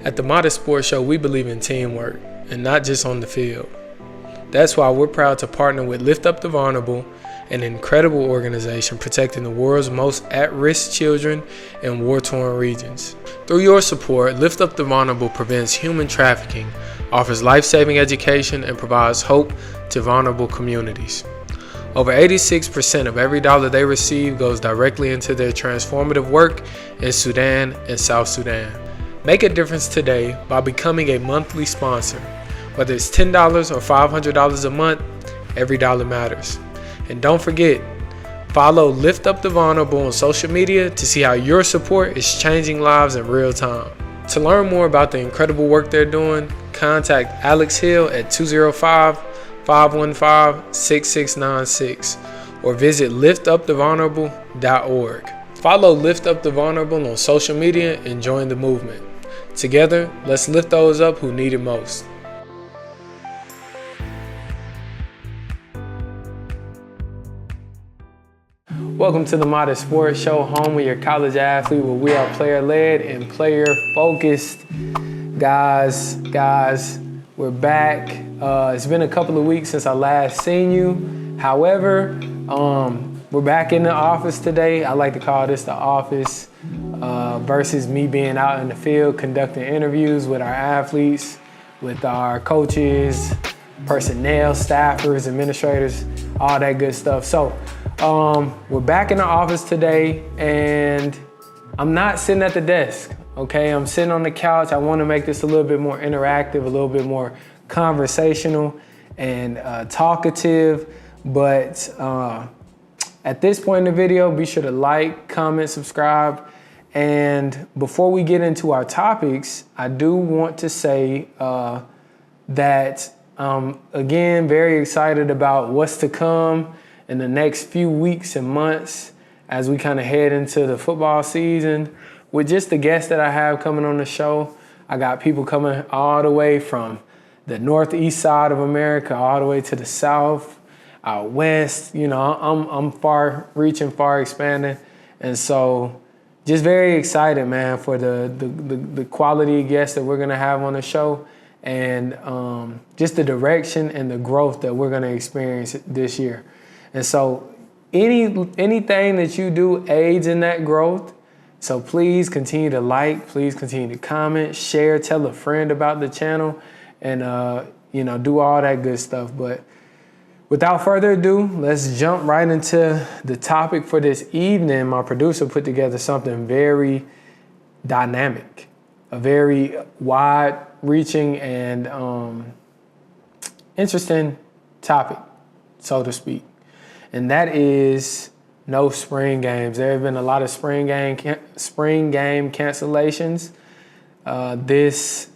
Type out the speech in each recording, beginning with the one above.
At the Modest Sports Show, we believe in teamwork, and not just on the field. That's why we're proud to partner with Lift Up the Vulnerable, an incredible organization protecting the world's most at-risk children in war-torn regions. Through your support, Lift Up the Vulnerable prevents human trafficking, offers life-saving education, and provides hope to vulnerable communities. Over 86% of every dollar they receive goes directly into their transformative work in Sudan and South Sudan. Make a difference today by becoming a monthly sponsor. Whether it's $10 or $500 a month, every dollar matters. And don't forget, follow Lift Up the Vulnerable on social media to see how your support is changing lives in real time. To learn more about the incredible work they're doing, contact Alex Hill at 205-515-6696 or visit liftupthevulnerable.org. Follow Lift Up the Vulnerable on social media and join the movement. Together, let's lift those up who need it most. Welcome to the Modest Sports Show, home with your college athlete, where we are player-led and player-focused. Guys, we're back. It's been a couple of weeks since I last seen you. However, we're back in the office today. I like to call this the office versus me being out in the field conducting interviews with our athletes, with our coaches, personnel, staffers, administrators, all that good stuff. So we're back in the office today, and I'm not sitting at the desk, okay? I'm sitting on the couch. I want to make this a little bit more interactive, a little bit more conversational and talkative, but at this point in the video, be sure to like, comment, subscribe. And before we get into our topics, I do want to say that again, very excited about what's to come in the next few weeks and months as we kind of head into the football season. With just the guests that I have coming on the show, I got people coming all the way from the northeast side of America, all the way to the south, out west. You know, I'm far reaching, far expanding. And so just very excited, man, for the quality of guests that we're gonna have on the show, and just the direction and the growth that we're gonna experience this year. And so anything that you do aids in that growth. So please continue to like, please continue to comment, share, tell a friend about the channel, and do all that good stuff. But without further ado, let's jump right into the topic for this evening. My producer put together something very dynamic, a very wide-reaching and interesting topic, so to speak. And that is no spring games. There have been a lot of spring game cancellations this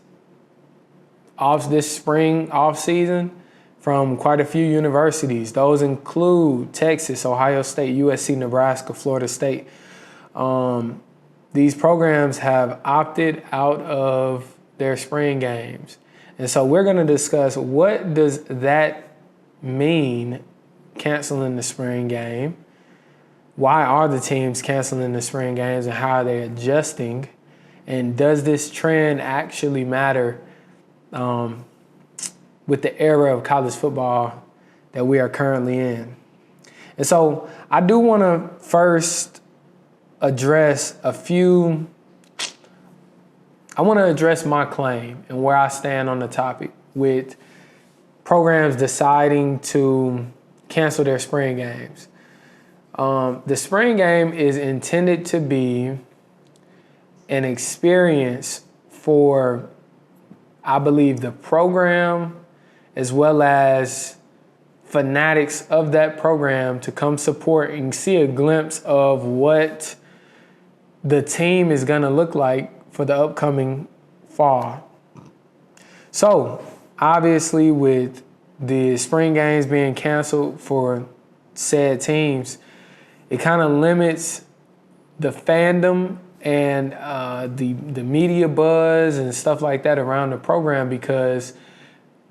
spring off season from quite a few universities. Those include Texas, Ohio State, USC, Nebraska, Florida State. These programs have opted out of their spring games. And so we're going to discuss, what does that mean, canceling the spring game? Why are the teams canceling the spring games, and how are they adjusting? And does this trend actually matter with the era of college football that we are currently in? And so I do want to first address I want to address my claim and where I stand on the topic with programs deciding to cancel their spring games. The spring game is intended to be an experience for, I believe, the program as well as fanatics of that program to come support and see a glimpse of what the team is going to look like for the upcoming fall. So, obviously, with the spring games being canceled for said teams, it kind of limits the fandom and the media buzz and stuff like that around the program, because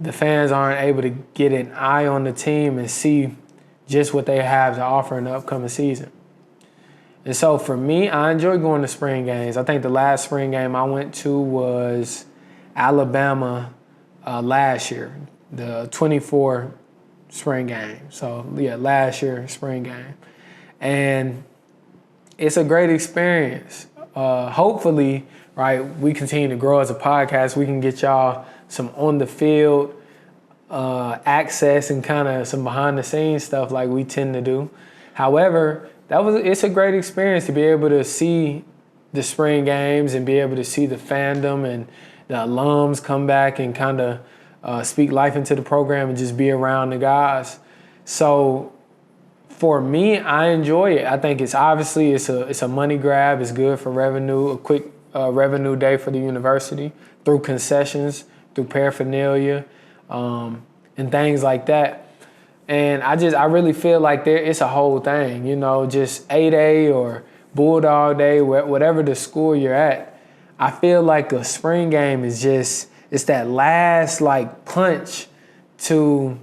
the fans aren't able to get an eye on the team and see just what they have to offer in the upcoming season. And so for me, I enjoy going to spring games. I think the last spring game I went to was Alabama last year, the 24 spring game. So yeah, last year spring game. And it's a great experience. Hopefully, right, we continue to grow as a podcast. We can get y'all some on the field access and kind of some behind the scenes stuff like we tend to do. However, it's a great experience to be able to see the spring games and be able to see the fandom and the alums come back and kind of speak life into the program and just be around the guys. So for me, I enjoy it. I think it's a money grab. It's good for revenue, a quick revenue day for the university through concessions, through paraphernalia, and things like that. And I really feel like it's a whole thing, just A-Day or Bulldog Day, whatever the school you're at. I feel like a spring game is it's that last like punch to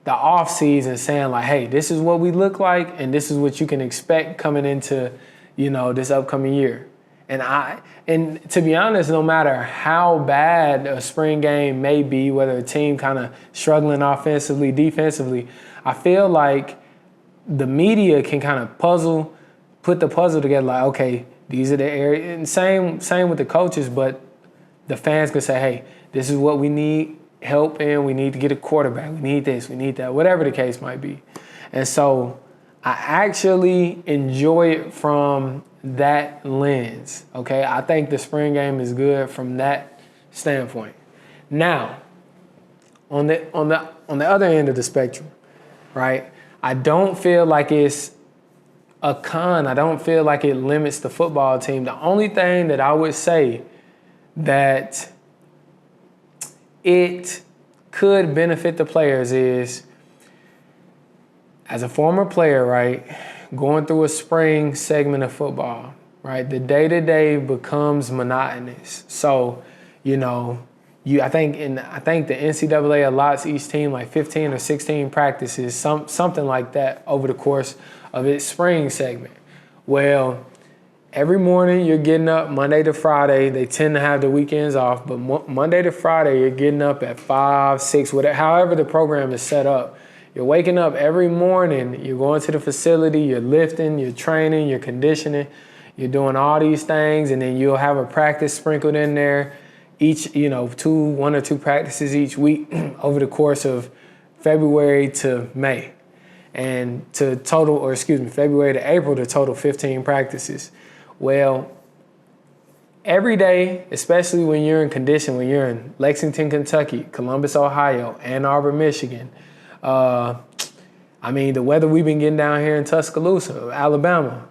the off season saying like, hey, this is what we look like and this is what you can expect coming into, this upcoming year. And to be honest, no matter how bad a spring game may be, whether a team kind of struggling offensively, defensively, I feel like the media can kind of put the puzzle together like, okay, these are the areas. And same with the coaches, but the fans can say, hey, this is what we need help in. We need to get a quarterback. We need this, we need that, whatever the case might be. And so I actually enjoy it from that lens, okay? I think the spring game is good from that standpoint. Now, on the other end of the spectrum, right? I don't feel like it's a con. I don't feel like it limits the football team. The only thing that I would say that it could benefit the players is, as a former player, right, going through a spring segment of football, right, the day-to-day becomes monotonous. So, I think the NCAA allots each team like 15 or 16 practices, something like that over the course of its spring segment. Well, every morning you're getting up Monday to Friday. They tend to have the weekends off, but Monday to Friday you're getting up at 5, 6, whatever, however the program is set up. You're waking up every morning, you're going to the facility, you're lifting, you're training, you're conditioning, you're doing all these things, and then you'll have a practice sprinkled in there each, 1 or 2 practices each week over the course of February to May. And February to April to total 15 practices. Well, every day, especially when you're in condition, when you're in Lexington, Kentucky, Columbus, Ohio, Ann Arbor, Michigan, the weather we've been getting down here in Tuscaloosa, Alabama,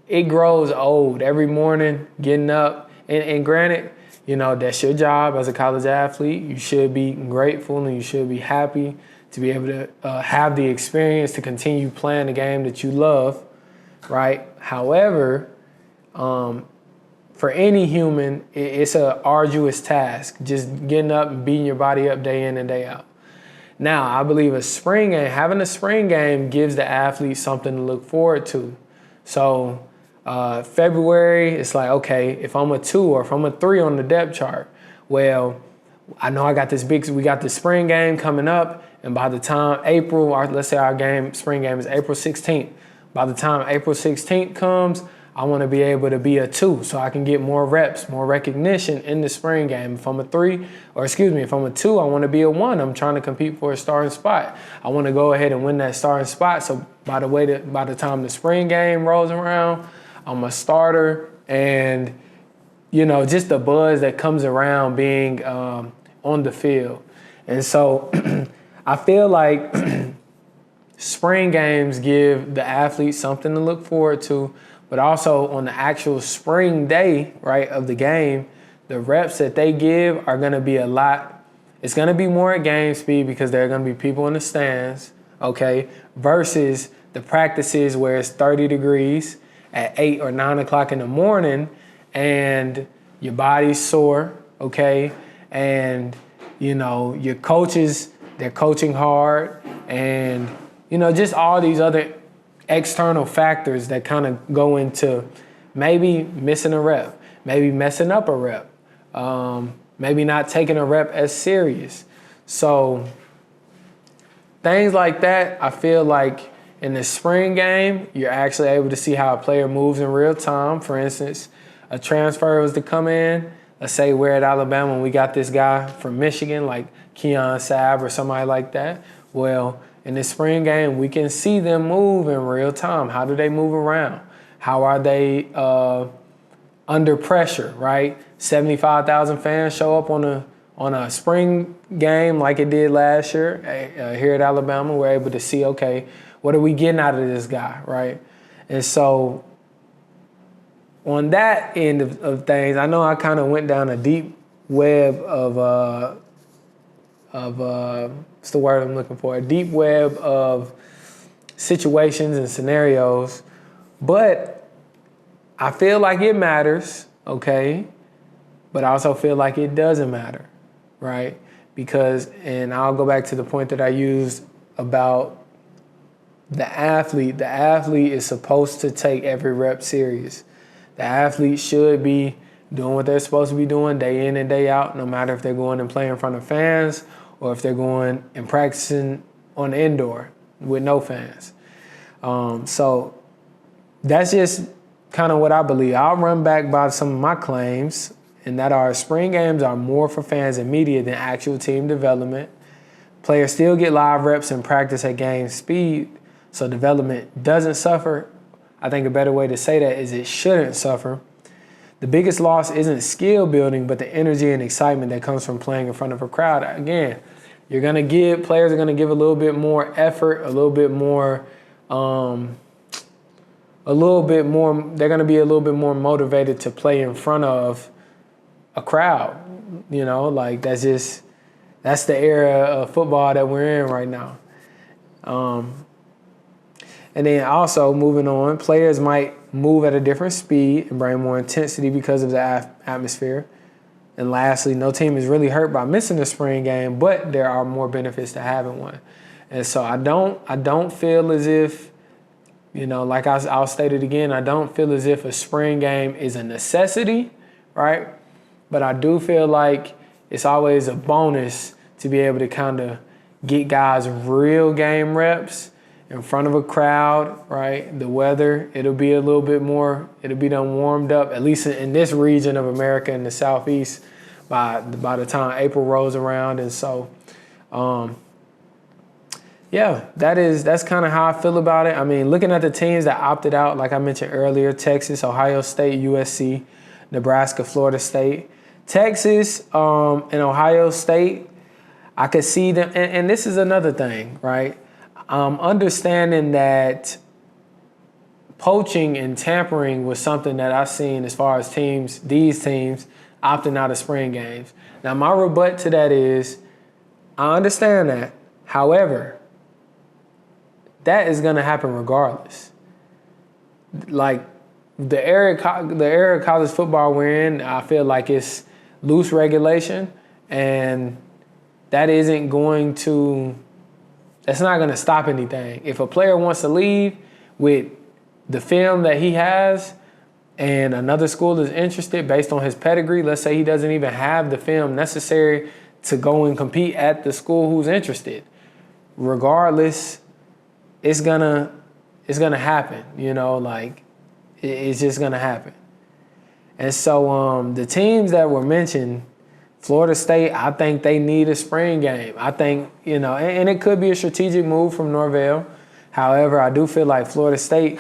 it grows old every morning, getting up. And granted, that's your job as a college athlete. You should be grateful and you should be happy to be able to have the experience to continue playing the game that you love, right? However, for any human, it's an arduous task, just getting up and beating your body up day in and day out. Now, I believe having a spring game gives the athlete something to look forward to. So February, it's like, okay, if I'm a 2 or if I'm a 3 on the depth chart, well, I know we got the spring game coming up, and by the time let's say our spring game is April 16th. By the time April 16th comes, I want to be able to be a 2 so I can get more reps, more recognition in the spring game. If I'm a 2, I want to be a 1. I'm trying to compete for a starting spot. I want to go ahead and win that starting spot. So by the time the spring game rolls around, I'm a starter, and just the buzz that comes around being on the field. And so I feel like spring games give the athletes something to look forward to, but also on the actual spring day, right, of the game, the reps that they give are going to be a lot. It's going to be more at game speed because there are going to be people in the stands, okay, versus the practices where it's 30 degrees at 8 or 9 o'clock in the morning and your body's sore, okay, and, your coaches, they're coaching hard, and, just all these other external factors that kind of go into maybe missing a rep, maybe messing up a rep, maybe not taking a rep as serious. So things like that, I feel like in the spring game, you're actually able to see how a player moves in real time. For instance, a transfer was to come in. Let's say we're at Alabama and we got this guy from Michigan, like Keon Sabb or somebody like that. Well, in the spring game, we can see them move in real time. How do they move around? How are they under pressure, right? 75,000 fans show up on a spring game like it did last year here at Alabama. We're able to see, okay, what are we getting out of this guy, right? And so on that end of things, I know I kind of went down a deep web of what's the word I'm looking for? A deep web of situations and scenarios, but I feel like it matters, okay? But I also feel like it doesn't matter, right? Because, and I'll go back to the point that I used about the athlete. The athlete is supposed to take every rep serious. The athlete should be doing what they're supposed to be doing day in and day out, no matter if they're going and playing in front of fans or if they're going and practicing on the indoor with no fans. So that's just kind of what I believe. I'll run back by some of my claims, and that our spring games are more for fans and media than actual team development. Players still get live reps and practice at game speed, so development doesn't suffer. I think a better way to say that is it shouldn't suffer. The biggest loss isn't skill building, but the energy and excitement that comes from playing in front of a crowd. Again, players are gonna give a little bit more effort, a little bit more, they're gonna be a little bit more motivated to play in front of a crowd. You know, like that's the era of football that we're in right now. And then also moving on, players might move at a different speed and bring more intensity because of the atmosphere. And lastly, no team is really hurt by missing the spring game, but there are more benefits to having one. And so I don't feel as if, you know, like I'll state it again, I don't feel as if a spring game is a necessity, right? But I do feel like it's always a bonus to be able to kind of get guys real game reps in front of a crowd, right? The weather, it'll be a little bit more, it'll be done warmed up, at least in this region of America in the Southeast by the time April rolls around. And so, yeah, that's kind of how I feel about it. I mean, looking at the teams that opted out, like I mentioned earlier, Texas, Ohio State, USC, Nebraska, Florida State. Texas and Ohio State, I could see them, and this is another thing, right? Understanding that poaching and tampering was something that I've seen as far as these teams opting out of spring games. Now, my rebut to that is, I understand that. However, that is going to happen regardless. Like, the era of college football we're in, I feel like it's loose regulation, and that's not going to stop anything. If a player wants to leave with the film that he has and another school is interested based on his pedigree, let's say he doesn't even have the film necessary to go and compete at the school who's interested, regardless, it's gonna happen, you know, like it's just gonna happen. And so the teams that were mentioned, Florida State, I think they need a spring game. I think, you know, and it could be a strategic move from Norvell. However, I do feel like Florida State,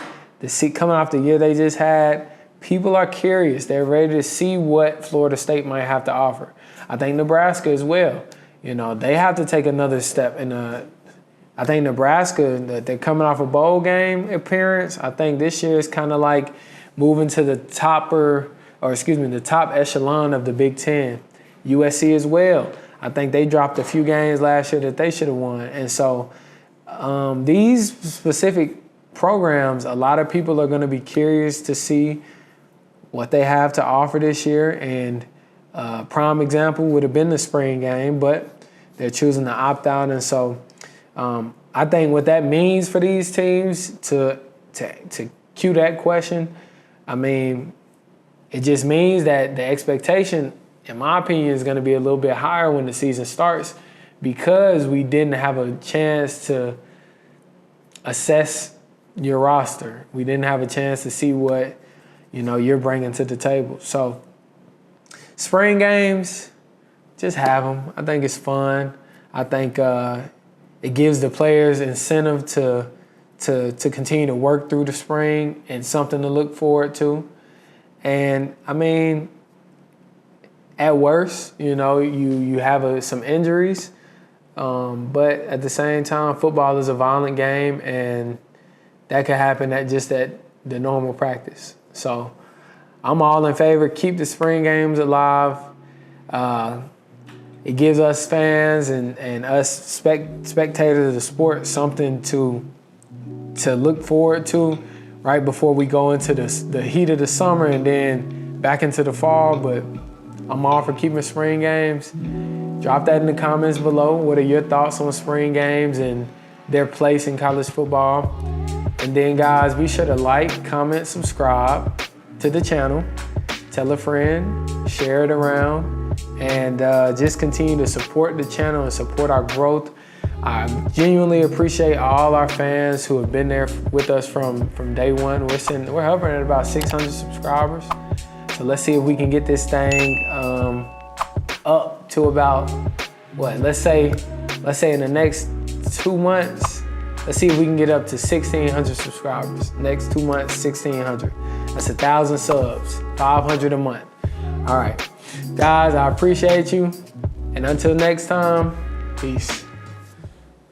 coming off the year they just had, people are curious. They're ready to see what Florida State might have to offer. I think Nebraska as well. You know, they have to take another step. I think Nebraska, they're coming off a bowl game appearance. I think this year is kind of like moving to the top echelon of the Big Ten. USC as well. I think they dropped a few games last year that they should have won. And so these specific programs, a lot of people are going to be curious to see what they have to offer this year. And prime example would have been the spring game, but they're choosing to opt out. And so I think what that means for these teams to to cue that question, I mean, it just means that the expectation, in my opinion, is going to be a little bit higher when the season starts because we didn't have a chance to assess your roster. We didn't have a chance to see what, you're bringing to the table. So spring games, just have them. I think it's fun. I think it gives the players incentive to continue to work through the spring and something to look forward to. And I mean, at worst, you have some injuries, but at the same time, football is a violent game, and that could happen at the normal practice. So I'm all in favor. Keep the spring games alive. It gives us fans and us spectators of the sport something to look forward to right before we go into the heat of the summer and then back into the fall. But I'm all for keeping spring games. Drop that in the comments below. What are your thoughts on spring games and their place in college football? And then, guys, be sure to like, comment, subscribe to the channel. Tell a friend, share it around, and just continue to support the channel and support our growth. I genuinely appreciate all our fans who have been there with us from day one. We're hovering at about 600 subscribers. So let's see if we can get this thing up to about, let's say in the next 2 months, let's see if we can get up to 1,600 subscribers. Next 2 months, 1,600. That's 1,000 subs, 500 a month. All right, guys, I appreciate you. And until next time, peace.